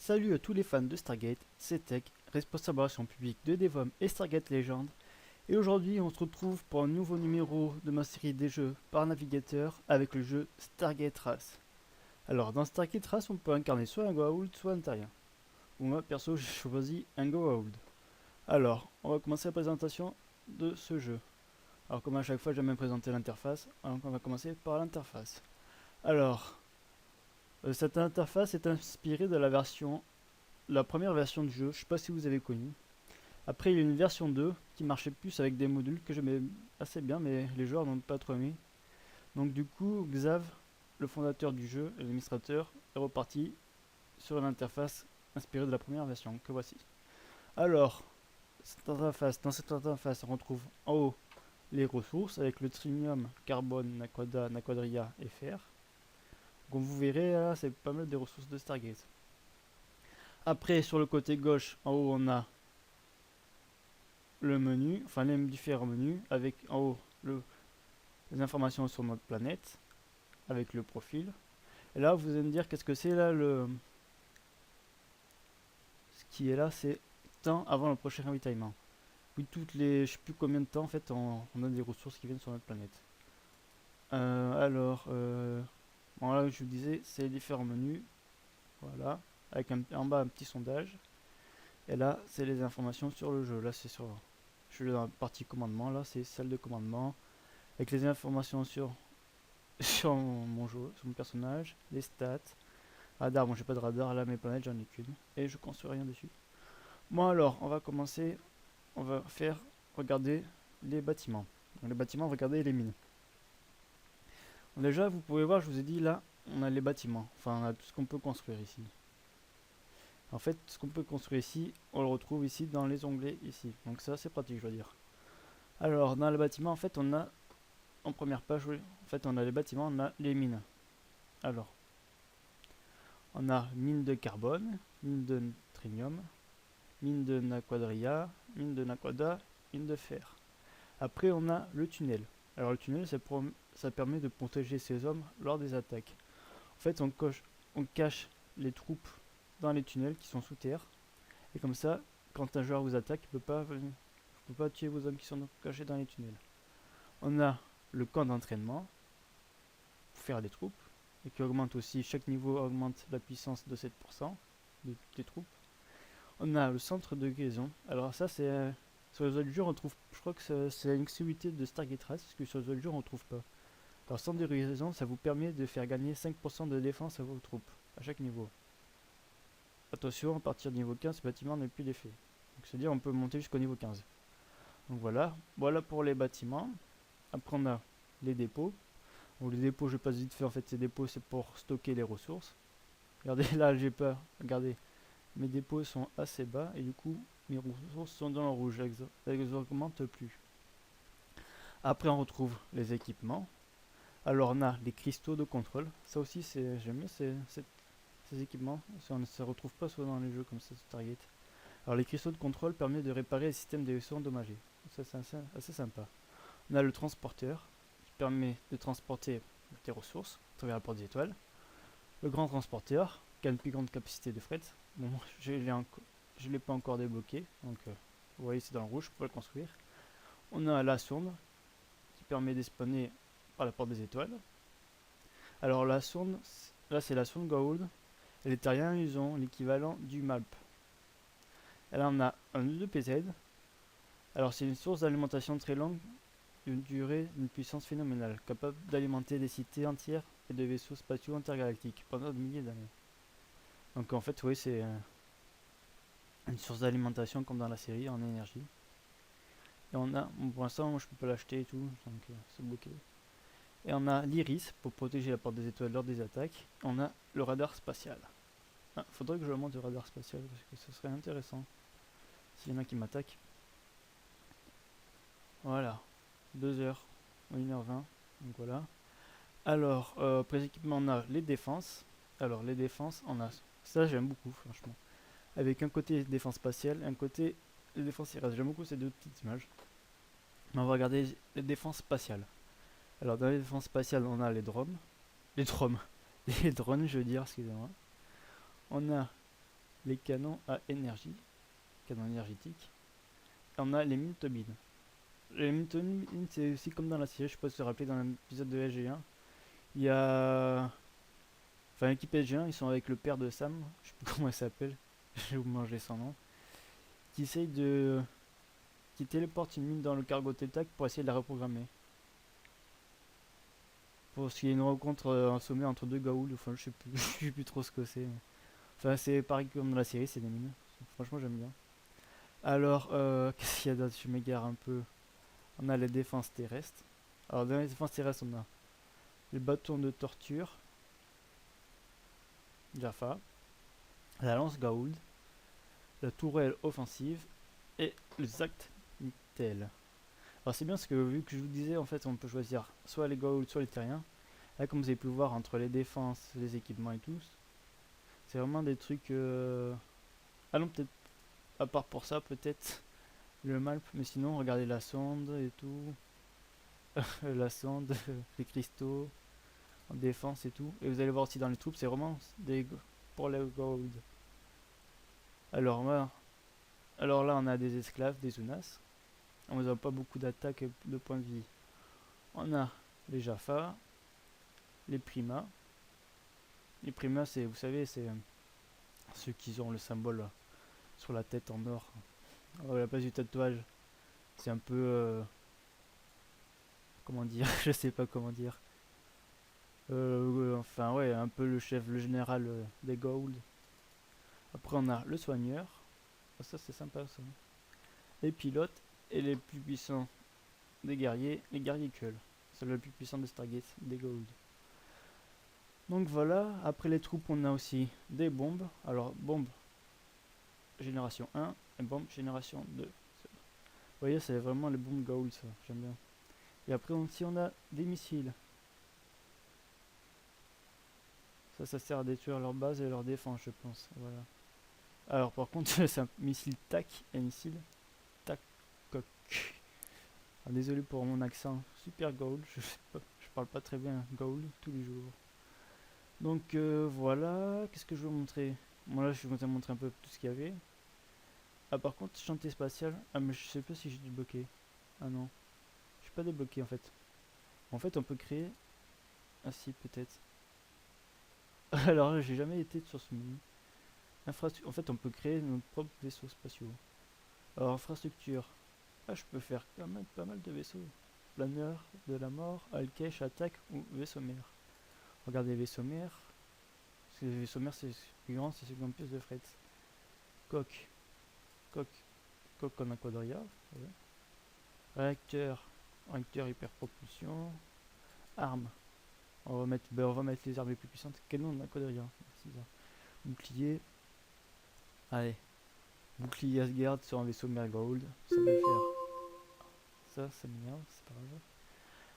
Salut à tous les fans de Stargate, c'est Tech, responsable relations publiques de Devom et Stargate Legend. Et aujourd'hui, on se retrouve pour un nouveau numéro de ma série des jeux par navigateur avec le jeu Stargate Race. Alors, dans Stargate Race, on peut incarner soit un Goa'uld, soit un Terrien. Moi, perso, j'ai choisi un Goa'uld. Alors, on va commencer la présentation de ce jeu. Alors, comme à chaque fois, j'aime bien présenter l'interface, donc on va commencer par l'interface. Alors, cette interface est inspirée de la première version du jeu, je sais pas si vous avez connu. Après, il y a une version 2 qui marchait plus avec des modules que j'aimais assez bien, mais les joueurs n'ont pas trop aimé. Donc, du coup, Xav, le fondateur du jeu et l'administrateur, est reparti sur une interface inspirée de la première version que voici. Alors, dans cette interface, on retrouve en haut les ressources avec le trinium, carbone, naquada, naquadria et fer. Comme vous verrez, là, c'est pas mal des ressources de Stargate. Après, sur le côté gauche, en haut, on a le menu, enfin les différents menus, avec en haut les informations sur notre planète, avec le profil. Et là, vous allez me dire qu'est-ce que c'est là ce qui est là, c'est temps avant le prochain ravitaillement. Oui, toutes les, je sais plus combien de temps en fait, on a des ressources qui viennent sur notre planète. Bon là, je vous disais, c'est les différents menus, voilà, avec en bas un petit sondage. Et là, c'est les informations sur le jeu. Là, c'est sur, je suis dans la partie commandement. Là, c'est celle de commandement avec les informations sur sur mon jeu, sur mon personnage, les stats. Radar, bon j'ai pas de radar, là mes planètes j'en ai qu'une. Et je construis rien dessus. Bon alors, on va commencer, on va faire regarder les bâtiments. Donc, les bâtiments, regardez les mines. Bon, déjà, vous pouvez voir, je vous ai dit là, on a les bâtiments. Enfin, on a tout ce qu'on peut construire ici. En fait, ce qu'on peut construire ici, on le retrouve ici dans les onglets ici. Donc ça, c'est pratique, je dois dire. Alors, dans le bâtiment, en fait, on a, en première page, oui, en fait, on a les bâtiments, on a les mines. Alors, on a mine de carbone, mine de trinium, mine de naquadria, mine de naquada, mine de fer. Après, on a le tunnel. Alors, le tunnel, ça permet de protéger ses hommes lors des attaques. En fait, on cache les troupes dans les tunnels qui sont sous terre. Et comme ça, quand un joueur vous attaque, il ne peut pas tuer vos hommes qui sont cachés dans les tunnels. On a le camp d'entraînement pour faire des troupes. Et qui augmente aussi, chaque niveau augmente la puissance de 7% des troupes. On a le centre de guérison. Alors ça c'est sur les autres jeux on trouve, je crois que c'est une exclusivité de Stargate Race parce que sur les autres jeux on trouve pas. Alors centre de guérison ça vous permet de faire gagner 5% de défense à vos troupes à chaque niveau. Attention, à partir du niveau 15 ce bâtiment n'a plus d'effet. Donc c'est-à-dire on peut monter jusqu'au niveau 15. Donc voilà pour les bâtiments. Après on a les dépôts. Donc les dépôts je passe vite fait, en fait ces dépôts c'est pour stocker les ressources. Regardez là j'ai peur, regardez. Mes dépôts sont assez bas et du coup mes ressources sont dans le rouge, elles augmentent plus. Après on retrouve les équipements. Alors on a les cristaux de contrôle. Ça aussi j'aime bien ces équipements. On ne se retrouve pas souvent dans les jeux comme ça Stargate. Alors les cristaux de contrôle permettent de réparer les systèmes de vaisseaux endommagés. Ça c'est assez sympa. On a le transporteur qui permet de transporter des ressources à travers la porte des étoiles. Le grand transporteur qui a une plus grande capacité de fret. Bon, je ne l'ai pas encore débloqué, donc vous voyez c'est dans le rouge, je peux le construire. On a la sonde qui permet d'espawner par la porte des étoiles. Alors la sonde, là c'est la sonde Goa'uld, et les terriens ils ont l'équivalent du MALP. Et là on a un E2PZ. Alors c'est une source d'alimentation très longue, d'une durée, d'une puissance phénoménale, capable d'alimenter des cités entières et de vaisseaux spatiaux intergalactiques pendant des milliers d'années. Donc en fait oui c'est une source d'alimentation comme dans la série en énergie. Et on a, bon, pour l'instant, moi je peux pas l'acheter et tout, donc c'est bloqué. Et on a l'iris pour protéger la porte des étoiles lors des attaques. On a le radar spatial. Ah, faudrait que je monte le radar spatial parce que ce serait intéressant s'il y en a qui m'attaquent. Voilà, 2h, 1h20, donc voilà. Alors, après les équipements, on a les défenses. Alors, les défenses, on a ça, j'aime beaucoup, franchement. Avec un côté défense spatiale, un côté défense terrestre. J'aime beaucoup ces deux petites images. Mais on va regarder les défenses spatiales. Alors dans les défenses spatiales, on a les drones. Les drones. Les drones, je veux dire, excusez-moi. On a les canons à énergie, canons énergétiques. Et on a les mines Tobin. Les mines Tobin, c'est aussi comme dans la série, je sais pas si vous vous rappelez, dans l'épisode de SG1. Il y a. Enfin, l'équipe SG1, ils sont avec le père de Sam, je sais plus comment il s'appelle, j'ai mangé son nom, qui essaye de. Qui téléporte une mine dans le cargo Teltac pour essayer de la reprogrammer. Pour qu'il y ait une rencontre en sommet entre deux Gaoul, enfin je sais plus, je sais plus trop ce que c'est. Enfin, c'est pareil comme dans la série, c'est des mines. Franchement, j'aime bien. Alors, qu'est-ce qu'il y a d'autre? Je m'égare un peu. On a les défenses terrestres. Alors, dans les défenses terrestres, on a le bâton de torture, Jaffa, la lance Gaould, la tourelle offensive et le Zact Nictel. Alors, c'est bien parce que vu que je vous disais, en fait, on peut choisir soit les Gaould, soit les terriens. Là, comme vous avez pu voir, entre les défenses, les équipements et tout, c'est vraiment des trucs. Ah non, peut-être, à part pour ça, peut-être le Malp, mais sinon, regardez la sonde et tout. La sonde, les cristaux, en défense et tout. Et vous allez voir aussi dans les troupes, c'est vraiment pour les gold. Alors, alors là, on a des esclaves, des Unas. On n'a pas beaucoup d'attaques de points de vie. On a les Jaffa, les Prima. Les Prima, c'est, vous savez, c'est ceux qui ont le symbole sur la tête en or. Alors, à la place du tatouage, c'est un peu. Comment dire? Je sais pas comment dire. Enfin, ouais, un peu le chef, le général des Gold. Après, on a le soigneur. Ah, ça, c'est sympa ça. Les pilotes et les plus puissants des guerriers, les guerriers Kull. C'est le plus puissant de Stargate, des Gold. Donc voilà, après les troupes, on a aussi des bombes. Alors, bombes génération 1 et bombes génération 2. Vous voyez, c'est vraiment les bombes Gold, ça, j'aime bien. Et après aussi, on a des missiles. Ça sert à détruire leur base et leur défense, je pense. Voilà. Alors, par contre, c'est un missile TAC et un missile TAC coq. Ah, désolé pour mon accent super Gold, je parle pas très bien Gold tous les jours. Donc voilà, qu'est-ce que je veux montrer? Bon là je vais vous montrer un peu tout ce qu'il y avait. Ah par contre, chantier spatial, ah mais je sais pas si j'ai débloqué. Ah non, je suis pas débloqué en fait. En fait on peut créer... Ah si peut-être. Alors j'ai jamais été sur ce menu. En fait on peut créer nos propres vaisseaux spatiaux. Alors infrastructure, ah je peux faire quand même pas mal de vaisseaux. Planeur de la mort, Alkesh, attaque ou vaisseau mère. Regardez vaisseau mère. Parce que les vaisseaux mère c'est plus grand, c'est celui qui a plus de fret. Coque. Coque. Coque en aquadria. Ouais. Réacteur. Réacteur hyperpropulsion. Armes. On va mettre les armes les plus puissantes. Canon en aquadria. C'est ça. Bouclier. Allez. Bouclier Asgard sur un vaisseau Mergold. Ça va le faire. Ça m'énerve, c'est pas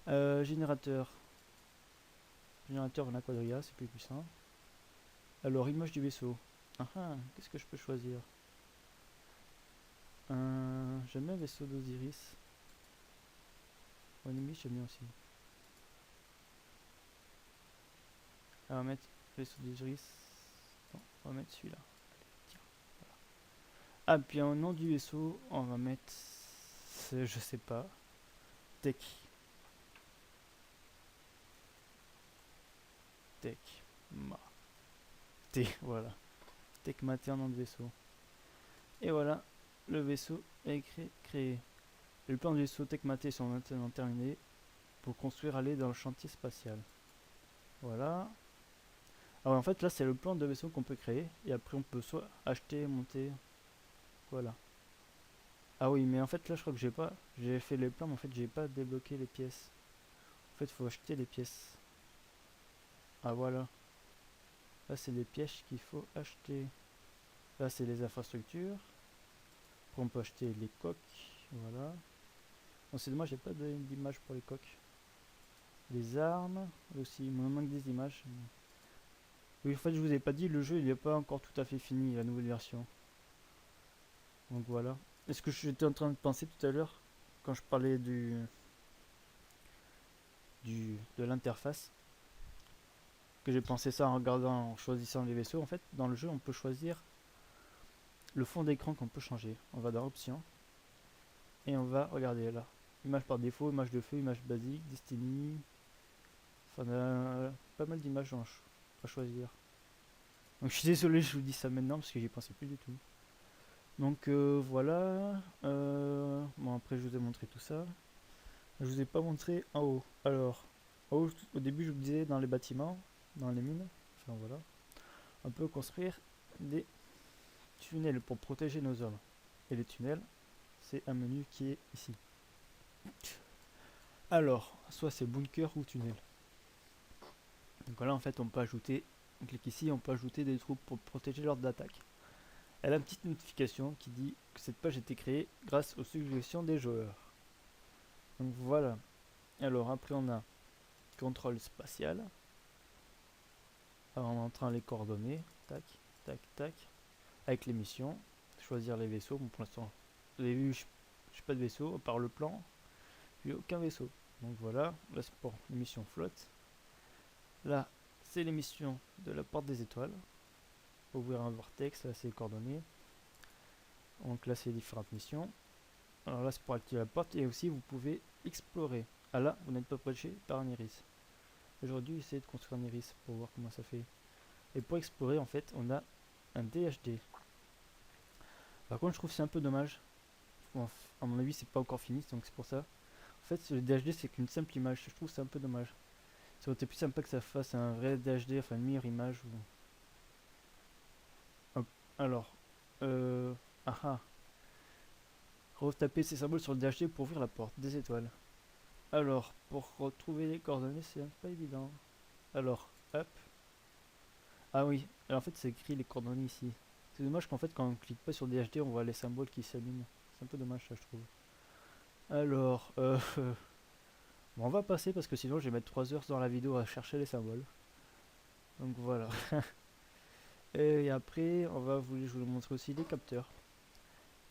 grave. Générateur. Générateur en aquadria, c'est plus puissant. Alors, image du vaisseau. Ah ah, qu'est-ce que je peux choisir? J'aime bien le vaisseau d'Osiris. Ennemi, j'aime bien aussi. On va mettre vaisseau d'Osiris. Non, on va mettre celui-là. Tiens, voilà. Ah, puis au nom du vaisseau, on va mettre. Je sais pas. Tech. Tech. Ma. T, voilà. Tech maté en nom de vaisseau. Et voilà, le vaisseau est créé. Le plan du vaisseau Tech maté sont maintenant terminés pour construire aller dans le chantier spatial. Voilà. Alors en fait là c'est le plan de vaisseau qu'on peut créer et après on peut soit acheter, monter, voilà. Ah oui mais en fait là je crois que j'ai fait les plans mais en fait j'ai pas débloqué les pièces. En fait il faut acheter les pièces. Ah voilà. Là c'est les pièces qu'il faut acheter. Là c'est les infrastructures. Après on peut acheter les coques, voilà. Bon c'est dommage j'ai pas d'image pour les coques. Les armes aussi, il me manque des images. Oui, en fait, je vous ai pas dit, le jeu il n'est pas encore tout à fait fini, la nouvelle version. Donc voilà. Est-ce que j'étais en train de penser tout à l'heure, quand je parlais de l'interface, que j'ai pensé ça en regardant, en choisissant les vaisseaux. En fait, dans le jeu, on peut choisir le fond d'écran qu'on peut changer. On va dans options et on va regarder là. Image par défaut, image de feu, image basique, Destiny. Enfin, on a pas mal d'images à choisir. Donc je suis désolé, je vous dis ça maintenant parce que j'y pensais plus du tout. Donc voilà. Bon, après, je vous ai montré tout ça. Je vous ai pas montré en haut. Alors, en haut, au début, je vous disais dans les bâtiments, dans les mines. Enfin voilà. On peut construire des tunnels pour protéger nos hommes. Et les tunnels, c'est un menu qui est ici. Alors, soit c'est bunker ou tunnel. Donc voilà, en fait, on peut ajouter, on clique ici, on peut ajouter des troupes pour protéger l'ordre d'attaque. Elle a une petite notification qui dit que cette page a été créée grâce aux suggestions des joueurs. Donc voilà. Alors après on a contrôle spatial. Alors, en entrant les coordonnées, tac, tac, tac, avec les missions, choisir les vaisseaux. Bon, pour l'instant, vous avez vu, je n'ai pas de vaisseau, à part le plan, j'ai aucun vaisseau. Donc voilà, là c'est pour les missions flotte. Là, c'est les missions de la porte des étoiles. Ouvrir un vortex, là c'est les coordonnées. Donc là c'est les différentes missions. Alors là c'est pour activer la porte et aussi vous pouvez explorer. Ah là, vous n'êtes pas protégé par un iris. Aujourd'hui, essayez de construire un iris pour voir comment ça fait. Et pour explorer, en fait, on a un DHD. Par contre, je trouve que c'est un peu dommage. Bon, à mon avis, c'est pas encore fini, donc c'est pour ça. En fait, le DHD, c'est qu'une simple image. Je trouve que c'est un peu dommage. Ça aurait été plus sympa que ça fasse un vrai DHD, enfin une meilleure image. Hop. Alors, ah, retaper ces symboles sur le DHD pour ouvrir la porte des étoiles. Alors, pour retrouver les coordonnées, c'est pas évident. Alors, hop. Ah oui, alors en fait, c'est écrit les coordonnées ici. C'est dommage qu'en fait, quand on clique pas sur DHD, on voit les symboles qui s'allument. C'est un peu dommage, ça, je trouve. Alors, bon, on va passer parce que sinon, je vais mettre 3 heures dans la vidéo à chercher les symboles. Donc voilà. Et après, je vais vous montrer aussi les capteurs.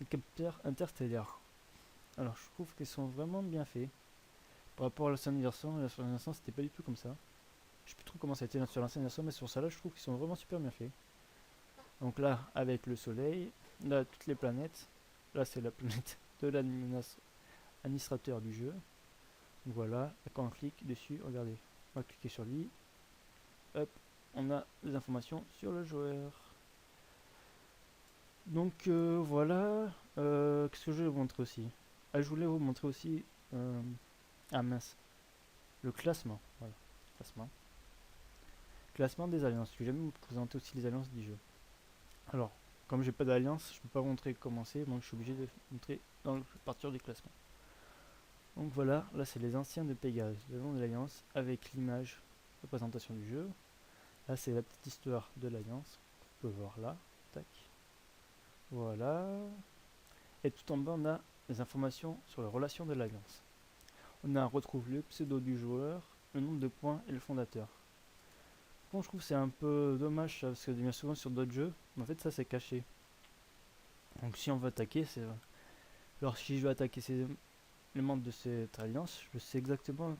Les capteurs interstellaires. Alors, je trouve qu'ils sont vraiment bien faits. Par rapport à l'ancienne version, c'était pas du tout comme ça. Je sais plus trop comment ça a été sur l'ancienne version, mais sur celle-là, je trouve qu'ils sont vraiment super bien faits. Donc là, avec le soleil, là, toutes les planètes. Là, c'est la planète de l'administrateur du jeu. Donc voilà, et quand on clique dessus, regardez, on va cliquer sur lui. Hop, on a des informations sur le joueur. Donc voilà, qu'est-ce que je vais vous montrer aussi? Ah, je voulais vous montrer aussi, ah mince, le classement. Voilà, classement. Classement des alliances. Je vais jamais vous présenter aussi les alliances du jeu. Alors, comme j'ai pas d'alliance, je peux pas vous montrer comment c'est, donc je suis obligé de montrer dans le partir du classement. Donc voilà, là c'est les anciens de Pégase, le nom de l'alliance, avec l'image de présentation du jeu. Là c'est la petite histoire de l'alliance, vous pouvez voir là, tac. Voilà. Et tout en bas on a les informations sur les relations de l'alliance. Retrouve le pseudo du joueur, le nombre de points et le fondateur. Bon, je trouve que c'est un peu dommage parce que bien souvent sur d'autres jeux, en fait ça c'est caché. Donc si on veut attaquer, c'est... Alors si je veux attaquer les membres de cette alliance, je sais exactement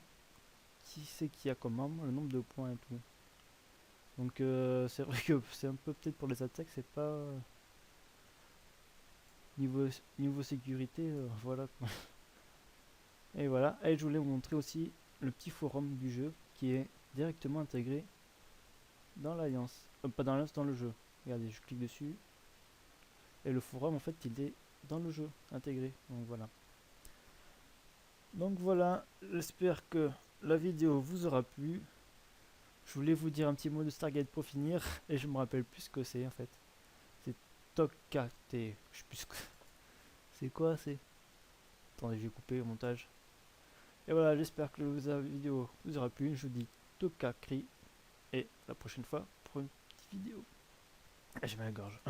qui c'est qui a comme membre, le nombre de points et tout. Donc c'est vrai que c'est un peu peut-être pour les attaques, c'est pas... Niveau sécurité, voilà. Et voilà, et je voulais vous montrer aussi le petit forum du jeu qui est directement intégré dans l'alliance. Pas dans l'alliance, dans le jeu. Regardez, je clique dessus. Et le forum, en fait, il est dans le jeu, intégré. Donc voilà, j'espère que la vidéo vous aura plu. Je voulais vous dire un petit mot de Stargate pour finir. Et je me rappelle plus ce que c'est, en fait. C'est Tokate. Je sais plus ce que... C'est quoi, c'est... Attendez, je vais couper au montage. Et voilà, j'espère que la vidéo vous aura plu. Je vous dis Tokakri. Et la prochaine fois pour une petite vidéo. J'ai mal à la gorge.